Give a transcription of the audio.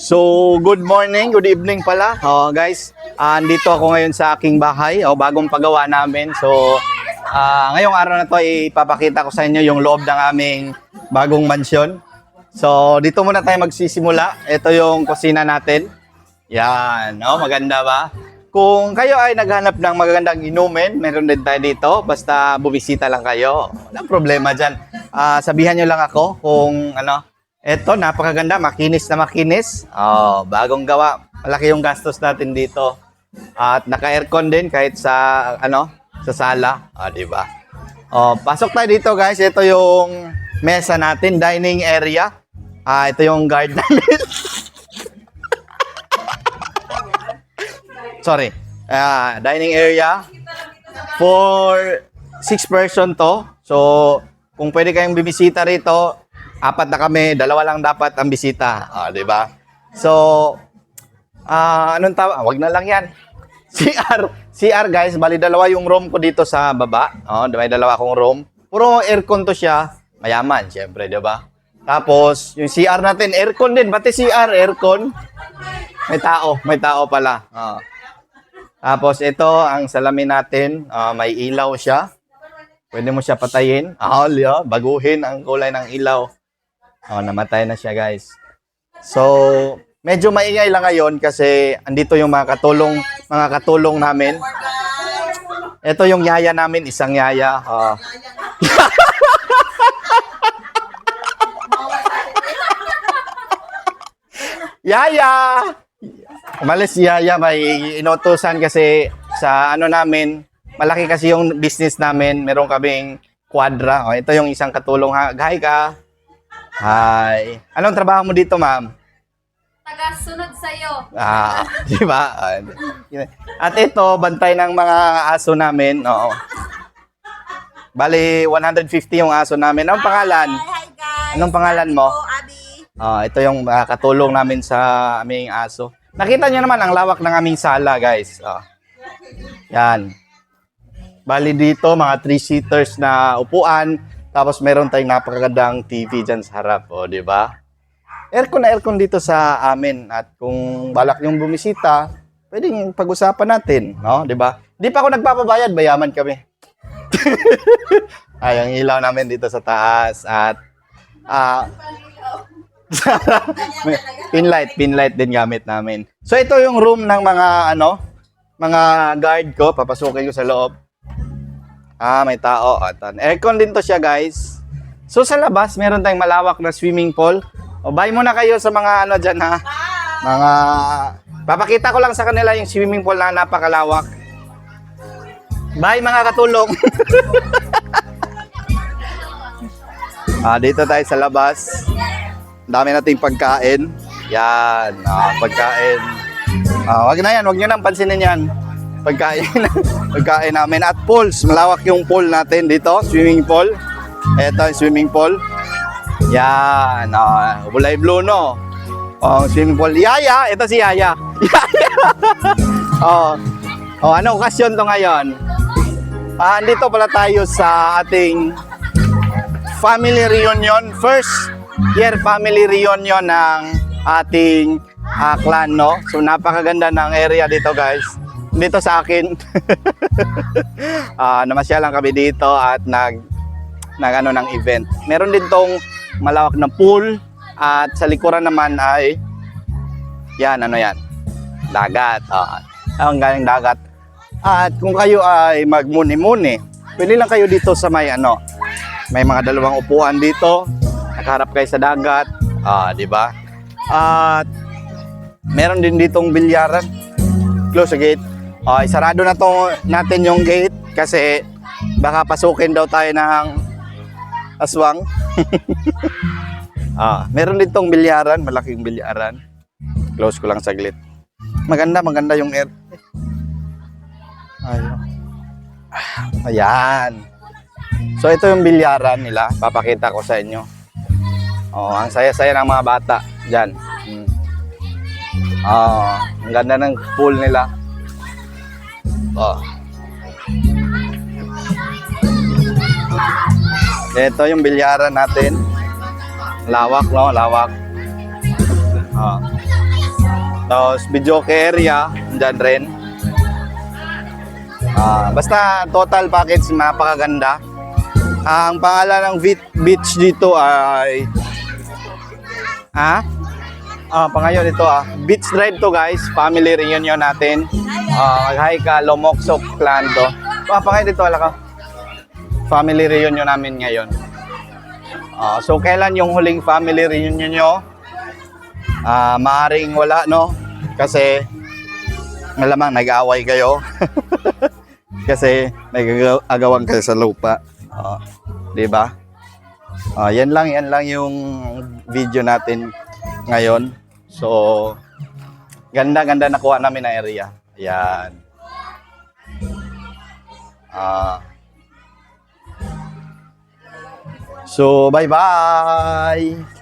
So, good morning, good evening pala. Guys, andito ako ngayon sa aking bahay, bagong pagawa namin. So, ngayong araw na to ipapakita ko sa inyo yung loob ng aming bagong mansyon. So, dito muna tayo magsisimula. Ito yung kusina natin. Yan, maganda ba? Kung kayo ay naghanap ng magagandang inumin, meron din tayo dito. Basta bumisita lang kayo. Walang problema dyan. Sabihan nyo lang ako kung eto, napakaganda, makinis na makinis. Bagong gawa. Malaki yung gastos natin dito. At naka-aircon din kahit sa sa sala, di ba? Pasok tayo dito, guys. Ito yung mesa natin, dining area. Ito yung guard namin. Sorry. Dining area for 6 person to. So, kung pwede kayong bibisita rito, 4 na kami, 2 lang dapat ang bisita. Di ba? So, anong tawag? Wag na lang yan. CR guys, bali 2 yung room ko dito sa baba. May 2 akong room. Puro aircon to siya. Mayaman, syempre, di ba? Tapos, yung CR natin, aircon din. Pati CR, aircon. May tao pala. Tapos, ito, ang salamin natin. May ilaw siya. Pwede mo siya patayin. Baguhin ang kulay ng ilaw. Namatay na siya, guys. So, medyo maingay lang ngayon kasi andito yung mga katulong namin. Ito yung yaya namin, isang yaya. Yaya! Umalis si yaya, may inutusan kasi sa namin, malaki kasi yung business namin, meron kaming kwadra. Ito yung isang katulong. Hi ka. Hi. Anong trabaho mo dito, ma'am? Tagasunod sa'yo. Di ba? At ito, bantay ng mga aso namin. Bali, 150 yung aso namin. Anong pangalan? Hi guys. Anong pangalan mo? Abi. Ito yung katulong namin sa aming aso. Nakita nyo naman ang lawak ng aming sala, guys. Yan. Bali dito, mga 3-seaters na upuan. Tapos meron tayong napakagandang TV dyan sa harap. Di ba? Aircon na aircon dito sa amin. At kung balak yung bumisita, pwedeng pag-usapan natin. Di ba? Di pa ako nagpapabayad, bayaman kami. Ang ilaw namin dito sa taas. At pinlight din gamit namin. So ito yung room ng mga guard ko. Papasukin ko sa loob. May tao. Aircon din to siya, guys. So sa labas, meron tayong malawak na swimming pool. Bye muna kayo sa mga dyan, ha. Papakita ko lang sa kanila yung swimming pool na napakalawak. Bye mga katulong. Dito tayo sa labas. Dami nating pagkain. Yan, pagkain. Wag na yan, wag nyo nang pansinin yan. Pagkain namin at pools. Malawak yung pool natin dito, swimming pool. Ito yung swimming pool. Yan, kulay blue, no? Swimming pool. Yaya, ito si Yaya. Ano okasyon to ngayon? Andito pala tayo sa ating family reunion. First year family reunion ng ating clan, no? So napakaganda ng area dito, guys. Dito sa akin. Namasyalan kami dito at ng event. Meron din tong malawak na pool at sa likuran naman ay yan, dagat. Ang galing dagat. At kung kayo ay magmuni-muni, pwede lang kayo dito sa may mga 2 upuan dito. Nakaharap kayo sa dagat. Di ba? At meron din ditong bilyaran. Close the gate. Isarado na natin yung gate kasi baka pasukin daw tayo ng aswang. Meron din tong bilyaran, malaking bilyaran. Close ko lang saglit. Maganda yung air. Ayan. So ito yung bilyaran nila, papakita ko sa inyo. Ang saya-saya ng mga bata diyan. Ang ganda ng pool nila. Ito yung bilyaran natin. Lawak, no? Lawak. Tapos Videoke area, dyan rin. Basta total package napakaganda. Ang pangalan ng beach dito ay pangayon ito beach ride to guys, family reunion natin. Mag-hi ka, Lomoksok clan to. Pangayon dito, ala ka. Family reunion namin ngayon. So kailan yung huling family reunion nyo? Maaring wala, no? Kasi malamang nag-aaway kayo. Kasi nag-agawan kayo sa lupa. Di ba? Yan lang yung video natin ngayon. So ganda nakuha namin na area. Yan. So bye-bye.